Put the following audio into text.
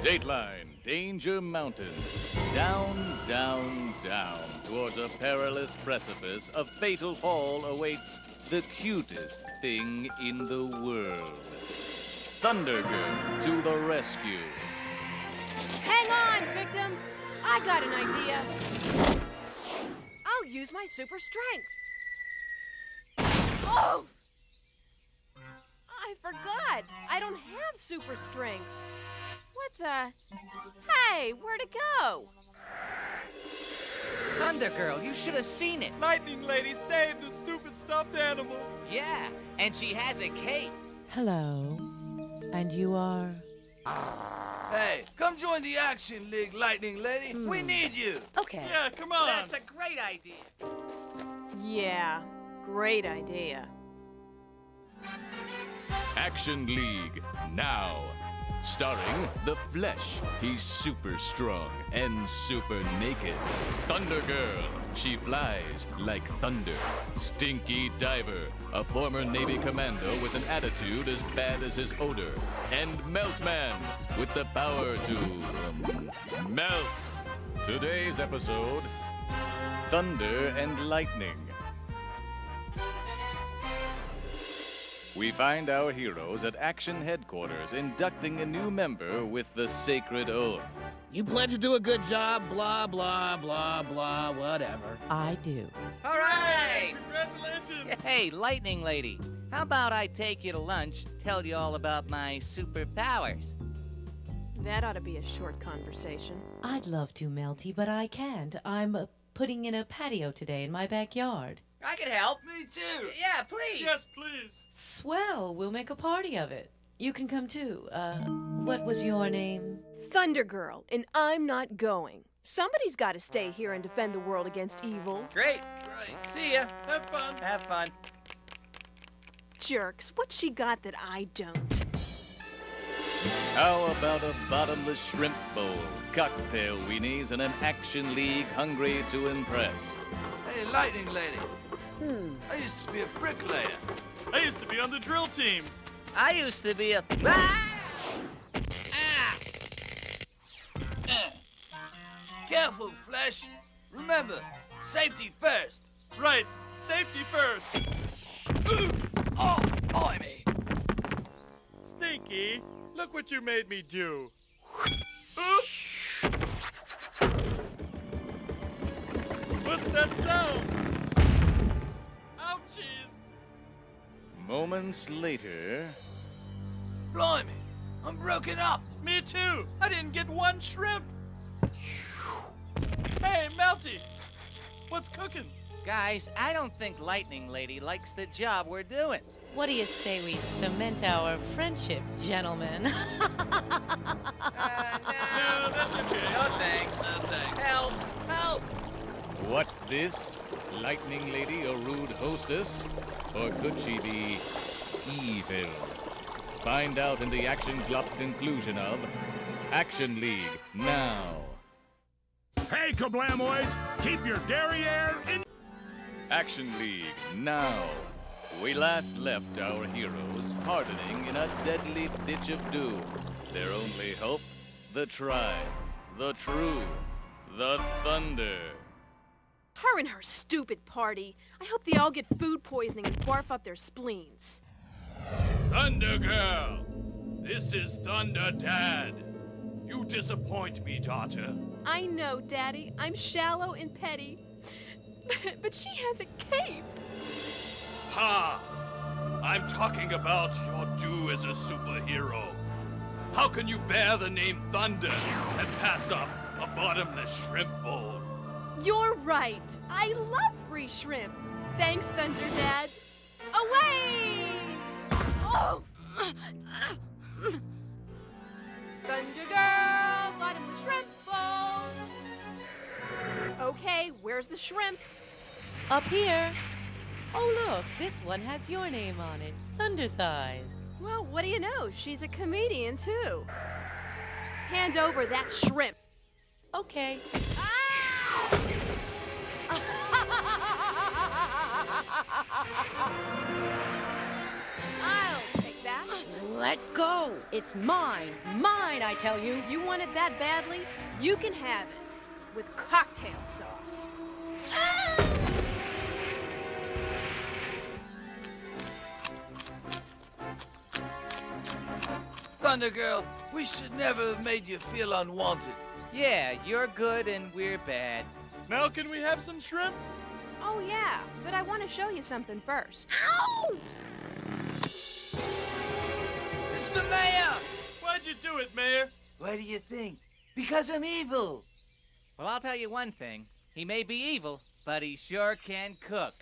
Dateline, Danger Mountain. Down, down, down, towards a perilous precipice, a fatal fall awaits the cutest thing in the world. Thunder Girl to the rescue. Hang on, victim! I got an idea. I'll use my super strength. Oh! I forgot. I don't have super strength. What the? Hey, where'd it go? Thunder Girl, you should have seen it. Lightning Lady saved the stupid stuffed animal. Yeah, and she has a cape. Hello. And you are? Hey, come join the Action League, Lightning Lady. We need you. Okay. Yeah, come on. That's a great idea. Yeah, great idea. Action League, now. Starring The Flesh. He's super strong and super naked. Thunder Girl. She flies like thunder. Stinky Diver. A former Navy commando with an attitude as bad as his odor. And Meltman with the power to melt. Today's episode, Thunder and Lightning. We find our heroes at Action Headquarters inducting a new member with the sacred oath. You pledge to do a good job, blah, blah, blah, blah, whatever. I do. All right. Congratulations. Hey, Lightning Lady, how about I take you to lunch, tell you all about my superpowers? That ought to be a short conversation. I'd love to, Melty, but I can't. I'm putting in a patio today in my backyard. I can help. Me too. Yeah, please. Yes, please. Swell, we'll make a party of it. You can come too. What was your name? Thunder Girl, and I'm not going. Somebody's got to stay here and defend the world against evil. Great. Great. See ya. Have fun. Have fun. Jerks, what's she got that I don't? How about a bottomless shrimp bowl, cocktail weenies, and an Action League hungry to impress? Hey, Lightning Lady. I used to be a bricklayer. I used to be on the drill team. I used to be a... Ah! Careful, Flesh. Remember, safety first. Right. Safety first. Oh, blimey. Stinky, look what you made me do. Oops. What's that sound? Ouchies. Moments later... Blimey, I'm broken up. Me too. I didn't get one shrimp. Hey, Melty. What's cooking? Guys, I don't think Lightning Lady likes the job we're doing. What do you say we cement our friendship, gentlemen? No, No, that's okay. no thanks. No thanks. Help! Help! What's this? Lightning Lady a rude hostess? Or could she be evil? Find out in the Action Glop conclusion of Action League now. Hey, Kablamoids! Keep your derriere in... Action League now. We last left our heroes hardening in a deadly ditch of doom. Their only hope, the tribe, the truth, the thunder. Her and her stupid party. I hope they all get food poisoning and barf up their spleens. Thunder Girl, this is Thunder Dad. You disappoint me, daughter. I know, Daddy. I'm shallow and petty. But she has a cape. Ha! I'm talking about your due as a superhero. How can you bear the name Thunder and pass up a bottomless shrimp bowl? You're right. I love free shrimp. Thanks, Thunder Dad. Away! Oh! Thunder Girl, bottomless shrimp bowl. Okay, where's the shrimp? Up here. Oh, look, this one has your name on it. Thunder Thighs. Well, what do you know? She's a comedian, too. Hand over that shrimp. Okay. I'll take that. Let go. It's mine. Mine, I tell you. You want it that badly? You can have it. With cocktail sauce. Thunder Girl, we should never have made you feel unwanted. Yeah, you're good and we're bad. Now can we have some shrimp? Oh, yeah, but I want to show you something first. Ow! It's the mayor! Why'd you do it, Mayor? Why do you think? Because I'm evil. Well, I'll tell you one thing. He may be evil, but he sure can cook.